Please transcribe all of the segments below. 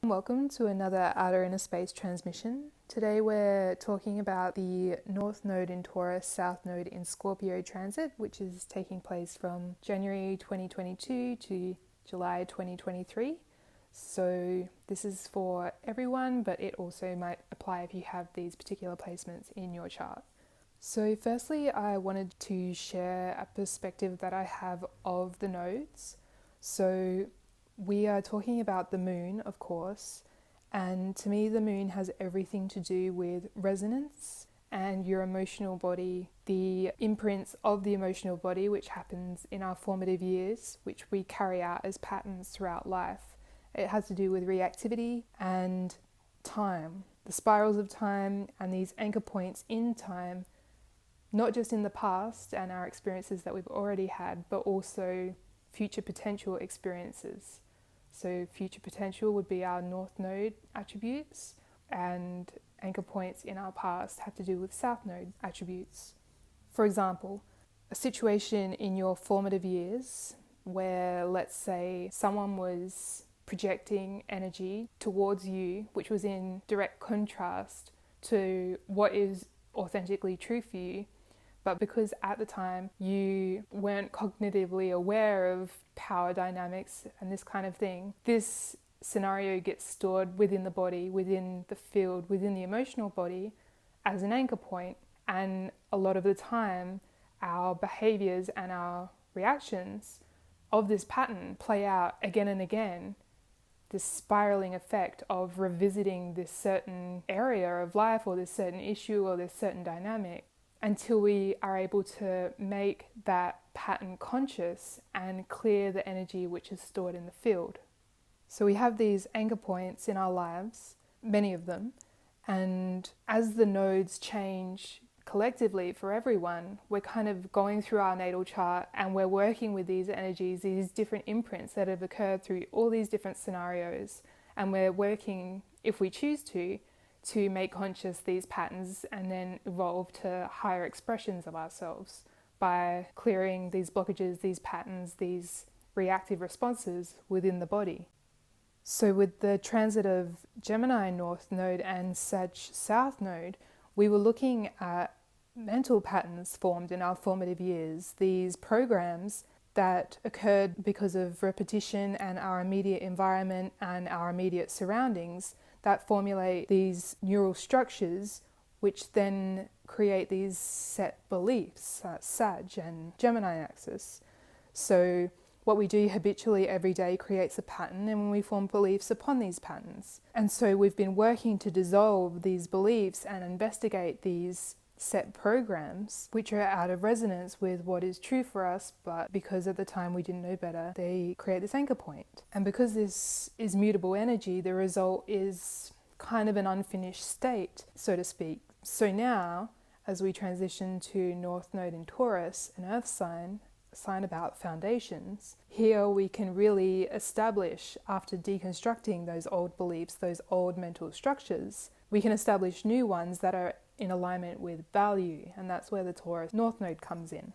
Welcome to another Outer Inner Space transmission. Today we're talking about the North Node in Taurus, South Node in Scorpio transit, which is taking place from January 2022 to July 2023. So this is for everyone, but it also might apply if you have these particular placements in your chart. So firstly, I wanted to share a perspective that I have of the nodes. So we are talking about the moon, of course, and to me the moon has everything to do with resonance and your emotional body, the imprints of the emotional body, which happens in our formative years, which we carry out as patterns throughout life. It has to do with reactivity and time, the spirals of time and these anchor points in time, not just in the past and our experiences that we've already had, but also future potential experiences. So future potential would be our North Node attributes, and anchor points in our past have to do with South Node attributes. For example, a situation in your formative years where, let's say, someone was projecting energy towards you, which was in direct contrast to what is authentically true for you, but because at the time you weren't cognitively aware of power dynamics and this kind of thing, this scenario gets stored within the body, within the field, within the emotional body as an anchor point. And a lot of the time, our behaviors and our reactions of this pattern play out again and again, this spiraling effect of revisiting this certain area of life or this certain issue or this certain dynamic, until we are able to make that pattern conscious and clear the energy which is stored in the field. So we have these anchor points in our lives, many of them, and as the nodes change collectively for everyone, we're kind of going through our natal chart and we're working with these energies, these different imprints that have occurred through all these different scenarios, and we're working, if we choose to make conscious these patterns and then evolve to higher expressions of ourselves by clearing these blockages, these patterns, these reactive responses within the body. So with the transit of Gemini North Node and Sag South Node, we were looking at mental patterns formed in our formative years, these programs that occurred because of repetition and our immediate environment and our immediate surroundings that formulate these neural structures, which then create these set beliefs, Sag and Gemini axis. So what we do habitually every day creates a pattern, and we form beliefs upon these patterns. And so we've been working to dissolve these beliefs and investigate these set programs which are out of resonance with what is true for us, but because at the time we didn't know better, they create this anchor point. And because this is mutable energy, the result is kind of an unfinished state, so to speak. So now, as we transition to North Node in Taurus, an earth sign, a sign about foundations, here we can really establish, after deconstructing those old beliefs, those old mental structures, we can establish new ones that are in alignment with value, and that's where the Taurus North Node comes in.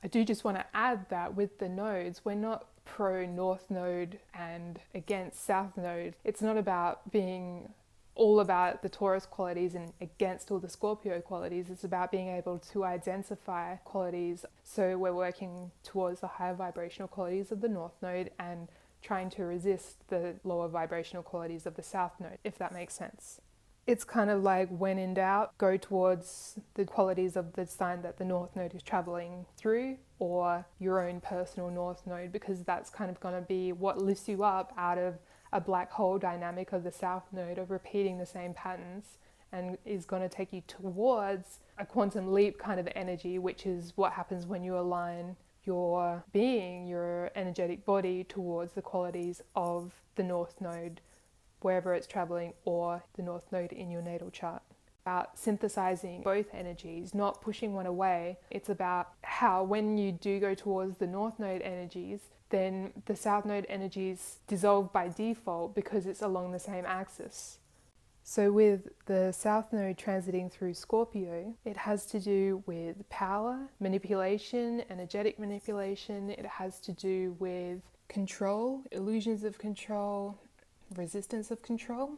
I do just want to add that with the nodes, we're not pro North Node and against South Node. It's not about being all about the Taurus qualities and against all the Scorpio qualities. It's about being able to identify qualities. So we're working towards the higher vibrational qualities of the North Node and trying to resist the lower vibrational qualities of the South Node, if that makes sense. It's kind of like, when in doubt, go towards the qualities of the sign that the North Node is traveling through, or your own personal North Node, because that's kind of going to be what lifts you up out of a black hole dynamic of the South Node of repeating the same patterns, and is going to take you towards a quantum leap kind of energy, which is what happens when you align your being, your energetic body, towards the qualities of the North Node, wherever it's traveling, or the North Node in your natal chart. About synthesizing both energies, not pushing one away. It's about how when you do go towards the North Node energies, then the South Node energies dissolve by default because it's along the same axis. So with the South Node transiting through Scorpio, it has to do with power, manipulation, energetic manipulation. It has to do with control, illusions of control, resistance of control.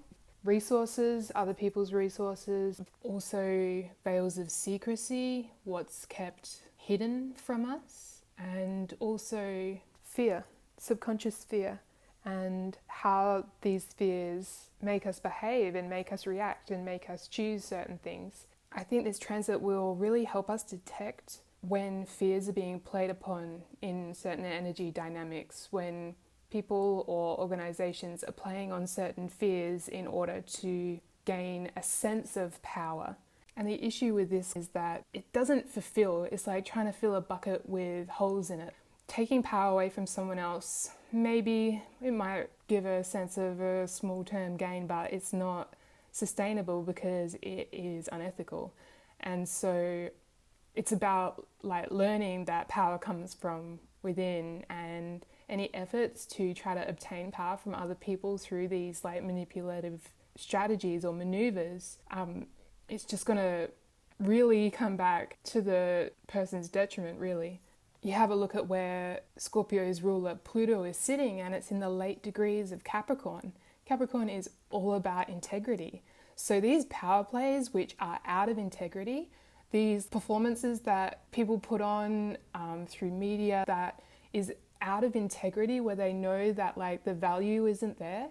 Resources, other people's resources, also veils of secrecy, what's kept hidden from us, and also fear, subconscious fear, and how these fears make us behave and make us react and make us choose certain things. I think this transit will really help us detect when fears are being played upon in certain energy dynamics, when people or organizations are playing on certain fears in order to gain a sense of power. And the issue with this is that it doesn't fulfill. It's like trying to fill a bucket with holes in it. Taking power away from someone else, maybe it might give a sense of a small term gain, but it's not sustainable because it is unethical. And so it's about like learning that power comes from within, and any efforts to try to obtain power from other people through these like manipulative strategies or maneuvers, it's just going to really come back to the person's detriment, really. You have a look at where Scorpio's ruler Pluto is sitting, and it's in the late degrees of Capricorn. Capricorn is all about integrity. So these power plays which are out of integrity, these performances that people put on through media that is out of integrity, where they know that like the value isn't there,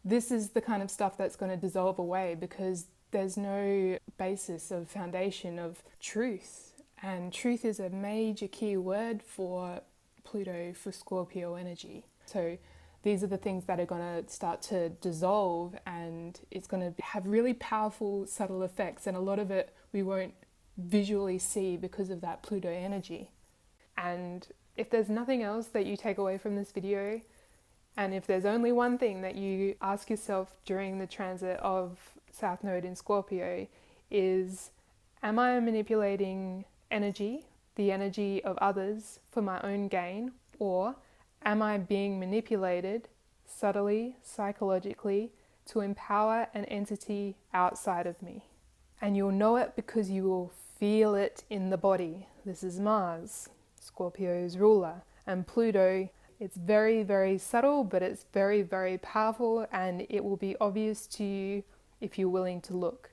this is the kind of stuff that's going to dissolve away because there's no basis of foundation of truth. And truth is a major key word for Pluto, for Scorpio energy. So these are the things that are going to start to dissolve, and it's going to have really powerful, subtle effects. And a lot of it we won't visually see because of that Pluto energy. And if there's nothing else that you take away from this video, and if there's only one thing that you ask yourself during the transit of South Node in Scorpio is, am I manipulating energy, the energy of others, for my own gain, or am I being manipulated subtly, psychologically, to empower an entity outside of me? And you'll know it because you will feel it in the body. This is Mars, Scorpio's ruler, and Pluto. It's very, very subtle, but it's very, very powerful, and it will be obvious to you if you're willing to look.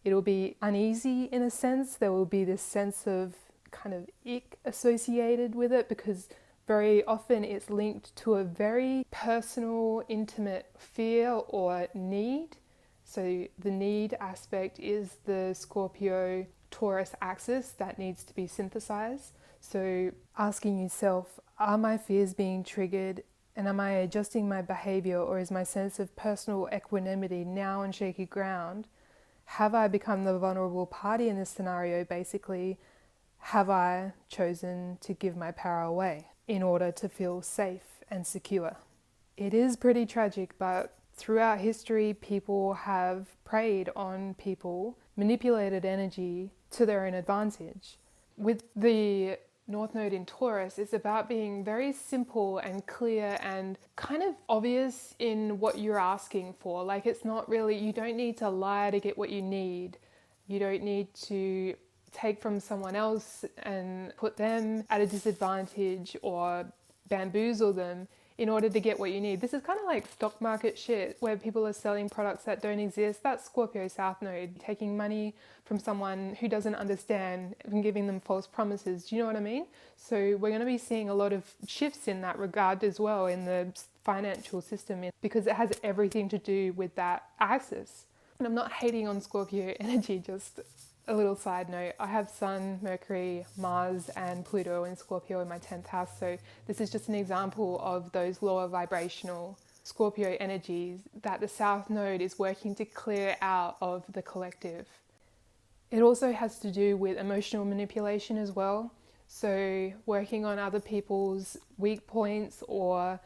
It'll be uneasy in a sense. There will be this sense of kind of ick associated with it because very often it's linked to a very personal, intimate fear or need. So the need aspect is the Scorpio Taurus axis that needs to be synthesized. So asking yourself, are my fears being triggered, and am I adjusting my behavior, or is my sense of personal equanimity now on shaky ground? Have I become the vulnerable party in this scenario? Basically, have I chosen to give my power away in order to feel safe and secure? It is pretty tragic, but throughout history, people have preyed on people, manipulated energy to their own advantage. With the North Node in Taurus, it's about being very simple and clear and kind of obvious in what you're asking for. Like, it's not really, you don't need to lie to get what you need. You don't need to take from someone else and put them at a disadvantage or bamboozle them in order to get what you need. This is kind of like stock market shit where people are selling products that don't exist. That's Scorpio South Node, taking money from someone who doesn't understand and giving them false promises. Do you know what I mean? So we're going to be seeing a lot of shifts in that regard as well in the financial system, because it has everything to do with that axis. And I'm not hating on Scorpio energy, just a little side note, I have Sun, Mercury, Mars and Pluto in Scorpio in my 10th house, so this is just an example of those lower vibrational Scorpio energies that the South Node is working to clear out of the collective. It also has to do with emotional manipulation as well, so working on other people's weak points or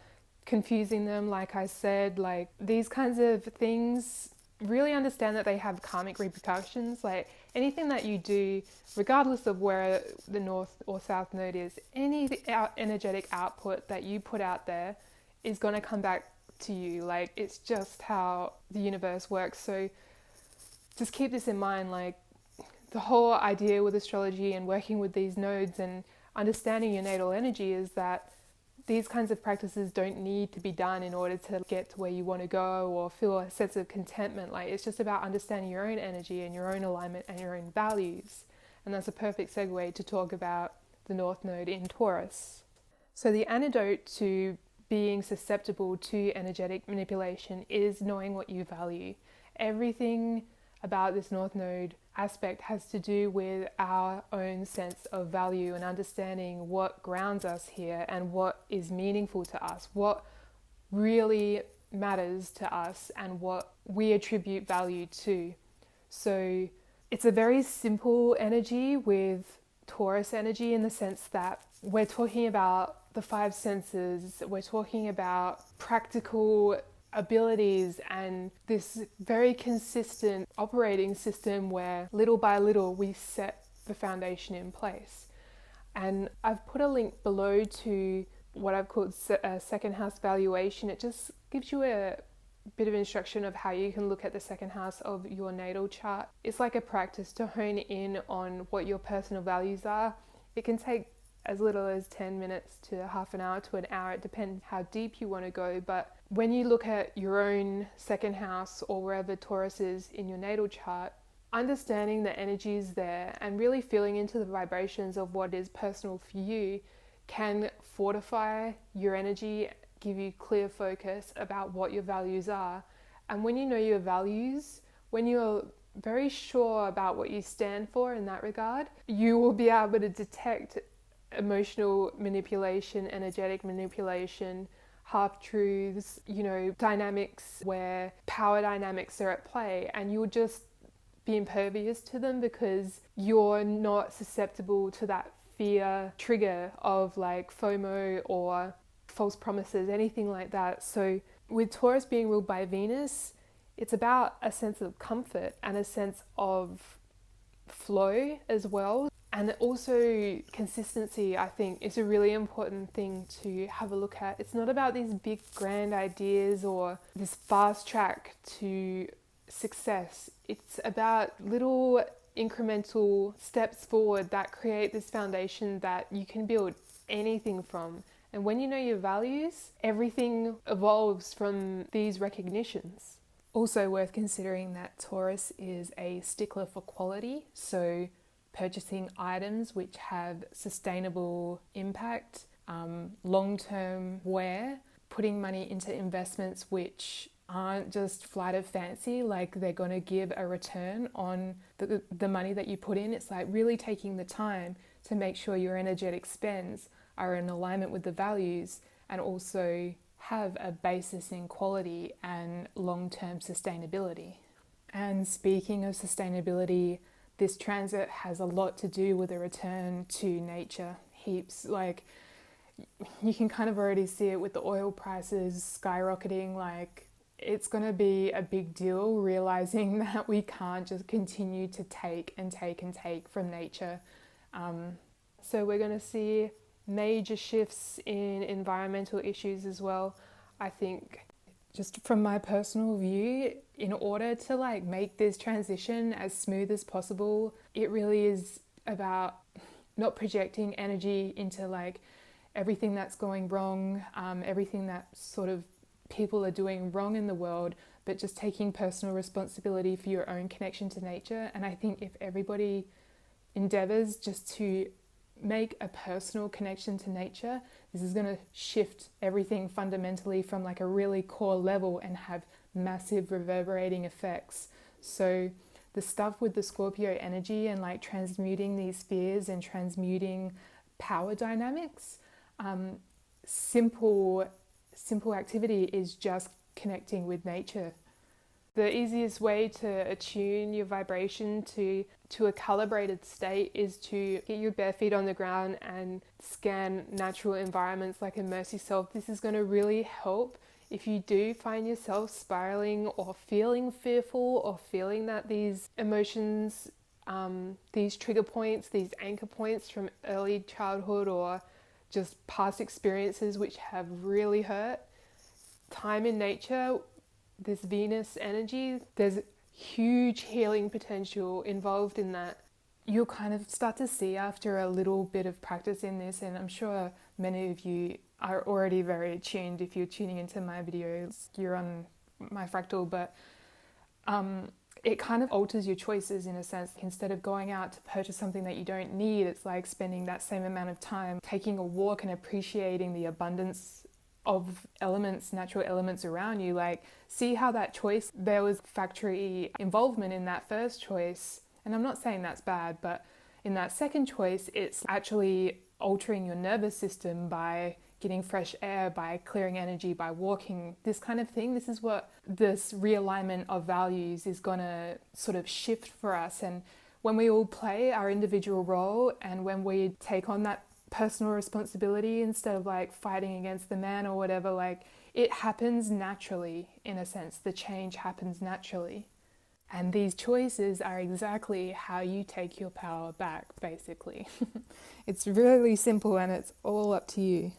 confusing them, like I said, like these kinds of things. Really understand that they have karmic repercussions. Like anything that you do, regardless of where the North or South Node is, any energetic output that you put out there is going to come back to you. Like, it's just how the universe works. So just keep this in mind. Like, the whole idea with astrology and working with these nodes and understanding your natal energy is that these kinds of practices don't need to be done in order to get to where you want to go or feel a sense of contentment. Like, it's just about understanding your own energy and your own alignment and your own values. And that's a perfect segue to talk about the North Node in Taurus. So the antidote to being susceptible to energetic manipulation is knowing what you value. Everything about this North Node aspect has to do with our own sense of value and understanding what grounds us here and what is meaningful to us, what really matters to us and what we attribute value to. So it's a very simple energy with Taurus energy, in the sense that we're talking about the five senses, we're talking about practical abilities and this very consistent operating system where little by little we set the foundation in place. And I've put a link below to what I've called a second house valuation. It just gives you a bit of instruction of how you can look at the second house of your natal chart. It's like a practice to hone in on what your personal values are. It can take as little as 10 minutes to half an hour to an hour. It depends how deep you want to go. But when you look at your own second house or wherever Taurus is in your natal chart, understanding the energies there and really feeling into the vibrations of what is personal for you can fortify your energy, give you clear focus about what your values are. And when you know your values, when you're very sure about what you stand for in that regard, you will be able to detect emotional manipulation, energetic manipulation, half-truths, dynamics where power dynamics are at play, and you'll just be impervious to them because you're not susceptible to that fear trigger of like FOMO or false promises, anything like that. So with Taurus being ruled by Venus, it's about a sense of comfort and a sense of flow as well. And also consistency, I think, is a really important thing to have a look at. It's not about these big grand ideas or this fast track to success. It's about little incremental steps forward that create this foundation that you can build anything from. And when you know your values, everything evolves from these recognitions. Also worth considering that Taurus is a stickler for quality, so purchasing items which have sustainable impact, long-term wear, putting money into investments which aren't just flight of fancy, like they're going to give a return on the money that you put in. It's like really taking the time to make sure your energetic spends are in alignment with the values and also have a basis in quality and long-term sustainability. And speaking of sustainability, this transit has a lot to do with a return to nature. Heaps. Like, you can kind of already see it with the oil prices skyrocketing. Like, it's going to be a big deal realizing that we can't just continue to take and take and take from nature. So we're going to see major shifts in environmental issues as well. I think, just from my personal view, in order to like make this transition as smooth as possible, it really is about not projecting energy into like everything that's going wrong, everything that sort of people are doing wrong in the world, but just taking personal responsibility for your own connection to nature. And I think if everybody endeavors just to make a personal connection to nature, this is going to shift everything fundamentally from like a really core level and have massive reverberating effects. So the stuff with the Scorpio energy and like transmuting these fears and transmuting power dynamics, simple activity is just connecting with nature. The easiest way to attune your vibration to a calibrated state is to get your bare feet on the ground and scan natural environments, like immerse yourself. This is going to really help if you do find yourself spiraling or feeling fearful or feeling that these emotions, these trigger points, these anchor points from early childhood or just past experiences which have really hurt. Time in nature, this Venus energy, there's huge healing potential involved in that. you'll kind of start to see after a little bit of practice in this, and I'm sure many of you are already very attuned. If you're tuning into my videos, you're on my fractal, but it kind of alters your choices in a sense. Instead of going out to purchase something that you don't need, it's like spending that same amount of time taking a walk and appreciating the abundance of elements, natural elements around you. Like, see how that choice, there was factory involvement in that first choice. And I'm not saying that's bad, but in that second choice, it's actually altering your nervous system by getting fresh air, by clearing energy, by walking, this kind of thing. This is what this realignment of values is going to sort of shift for us. And when we all play our individual role, and when we take on that personal responsibility instead of like fighting against the man or whatever, like, it happens naturally. In a sense, the change happens naturally. And these choices are exactly how you take your power back, basically. It's really simple, and it's all up to you.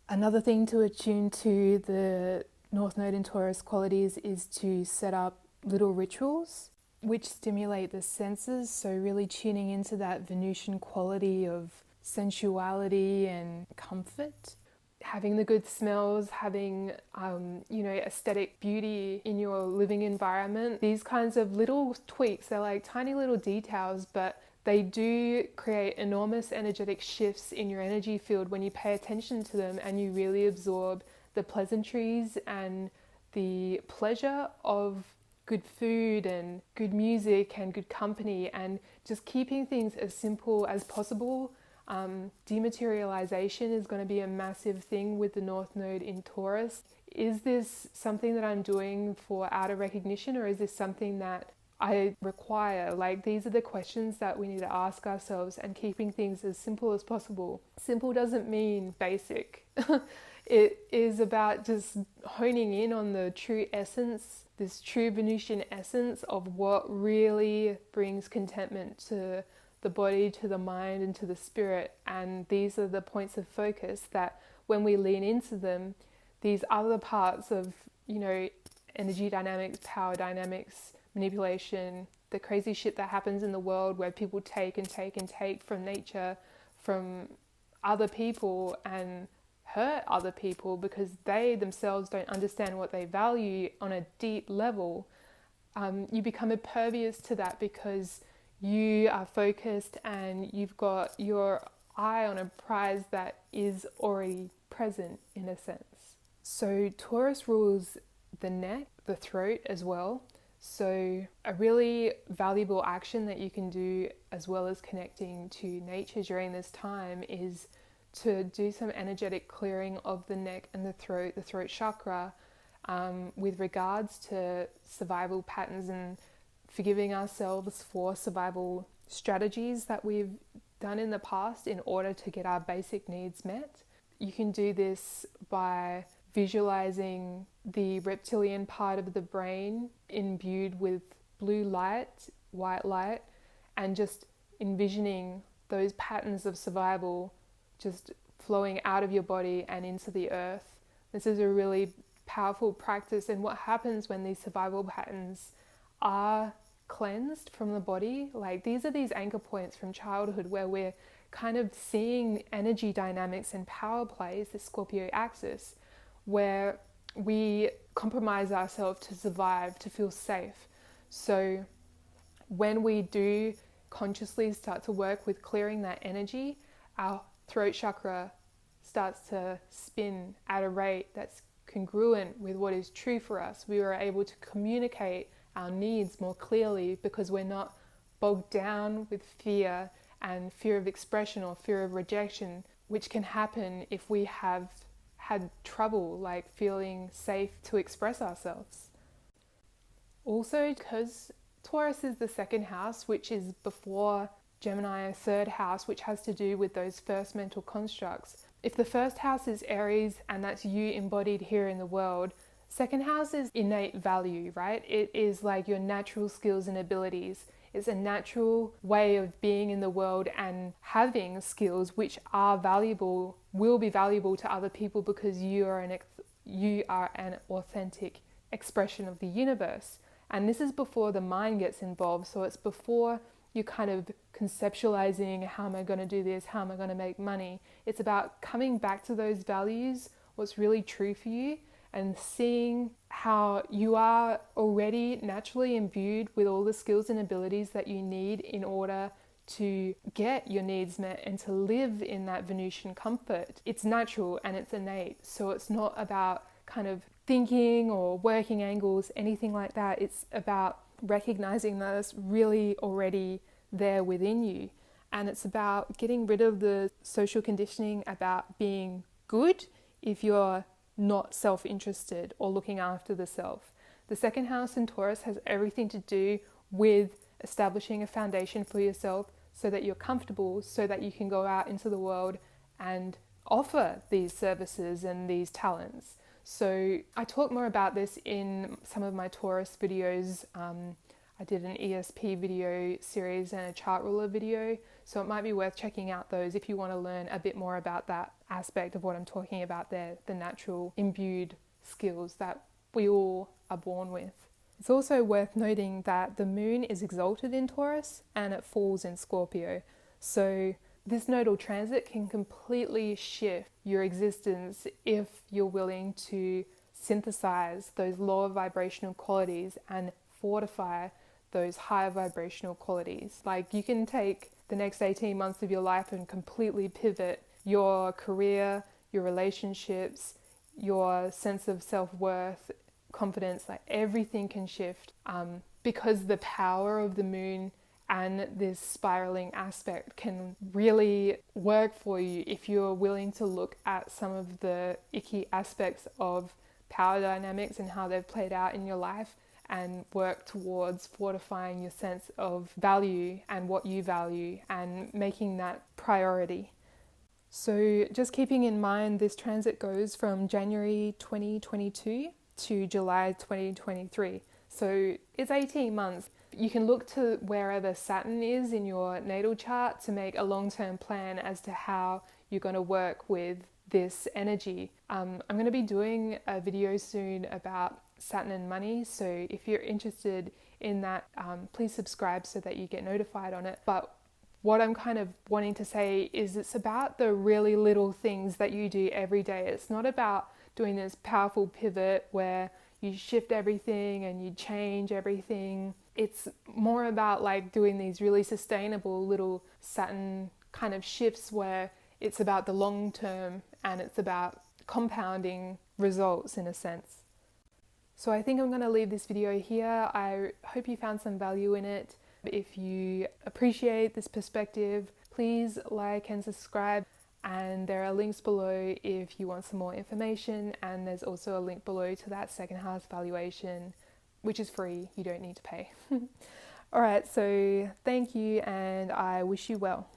Another thing to attune to the North Node in Taurus qualities is to set up little rituals which stimulate the senses. So really tuning into that Venusian quality of sensuality and comfort. Having the good smells, having, aesthetic beauty in your living environment. These kinds of little tweaks, they're like tiny little details, but they do create enormous energetic shifts in your energy field when you pay attention to them and you really absorb the pleasantries and the pleasure of good food and good music and good company, and just keeping things as simple as possible. Dematerialization is going to be a massive thing with the North Node in Taurus. Is this something that I'm doing for outer recognition, or is this something that I require? Like, these are the questions that we need to ask ourselves, and keeping things as simple as possible. Simple doesn't mean basic. It is about just honing in on the true essence, this true Venusian essence of what really brings contentment to the body, to the mind, and to the spirit. And these are the points of focus that when we lean into them, these other parts of, energy dynamics, power dynamics, manipulation, the crazy shit that happens in the world where people take and take and take from nature, from other people, and hurt other people because they themselves don't understand what they value on a deep level. You become impervious to that because you are focused and you've got your eye on a prize that is already present, in a sense. So Taurus rules the neck, the throat as well. So a really valuable action that you can do, as well as connecting to nature during this time, is to do some energetic clearing of the neck and the throat chakra, with regards to survival patterns and forgiving ourselves for survival strategies that we've done in the past in order to get our basic needs met. You can do this by visualizing the reptilian part of the brain imbued with blue light, white light, and just envisioning those patterns of survival just flowing out of your body and into the earth. This is a really powerful practice, and what happens when these survival patterns are cleansed from the body, like these are these anchor points from childhood where we're kind of seeing energy dynamics and power plays, the Scorpio axis, where we compromise ourselves to survive, to feel safe. So when we do consciously start to work with clearing that energy, our throat chakra starts to spin at a rate that's congruent with what is true for us. We are able to communicate our needs more clearly because we're not bogged down with fear and fear of expression or fear of rejection, which can happen if we have had trouble like feeling safe to express ourselves. Also, because Taurus is the second house, which is before Gemini, a third house, which has to do with those first mental constructs. If the first house is Aries and that's you embodied here in the world, second house is innate value, right? It is like your natural skills and abilities. It's a natural way of being in the world and having skills which are valuable, will be valuable to other people because you are an authentic expression of the universe. And this is before the mind gets involved. So it's before you're kind of conceptualizing, how am I going to do this? How am I going to make money? It's about coming back to those values, what's really true for you, and seeing how you are already naturally imbued with all the skills and abilities that you need in order to get your needs met and to live in that Venusian comfort. It's natural and it's innate. So it's not about kind of thinking or working angles, anything like that. It's about recognizing that it's really already there within you. And it's about getting rid of the social conditioning about being good if you're not self-interested or looking after the self. The second house in Taurus has everything to do with establishing a foundation for yourself so that you're comfortable, so that you can go out into the world and offer these services and these talents. So I talk more about this in some of my Taurus videos. I did an ESP video series and a chart ruler video, so it might be worth checking out those if you want to learn a bit more about that aspect of what I'm talking about there, the natural imbued skills that we all are born with. It's also worth noting that the moon is exalted in Taurus and it falls in Scorpio. So this nodal transit can completely shift your existence if you're willing to synthesize those lower vibrational qualities and fortify those higher vibrational qualities. Like, you can take the next 18 months of your life and completely pivot your career, your relationships, your sense of self-worth, confidence, like everything can shift because the power of the moon and this spiraling aspect can really work for you if you're willing to look at some of the icky aspects of power dynamics and how they've played out in your life and work towards fortifying your sense of value and what you value and making that priority. So just keeping in mind, this transit goes from January 2022 to July 2023. So it's 18 months. You can look to wherever Saturn is in your natal chart to make a long-term plan as to how you're going to work with this energy. I'm going to be doing a video soon about Saturn and money, so if you're interested in that, please subscribe so that you get notified on it. But what I'm kind of wanting to say is it's about the really little things that you do every day. It's not about doing this powerful pivot where you shift everything and you change everything. It's more about like doing these really sustainable little Saturn kind of shifts where it's about the long term and it's about compounding results in a sense. So I think I'm going to leave this video here. I hope you found some value in it. If you appreciate this perspective, please like and subscribe. And there are links below if you want some more information. And there's also a link below to that second house valuation, which is free. You don't need to pay. All right, so thank you and I wish you well.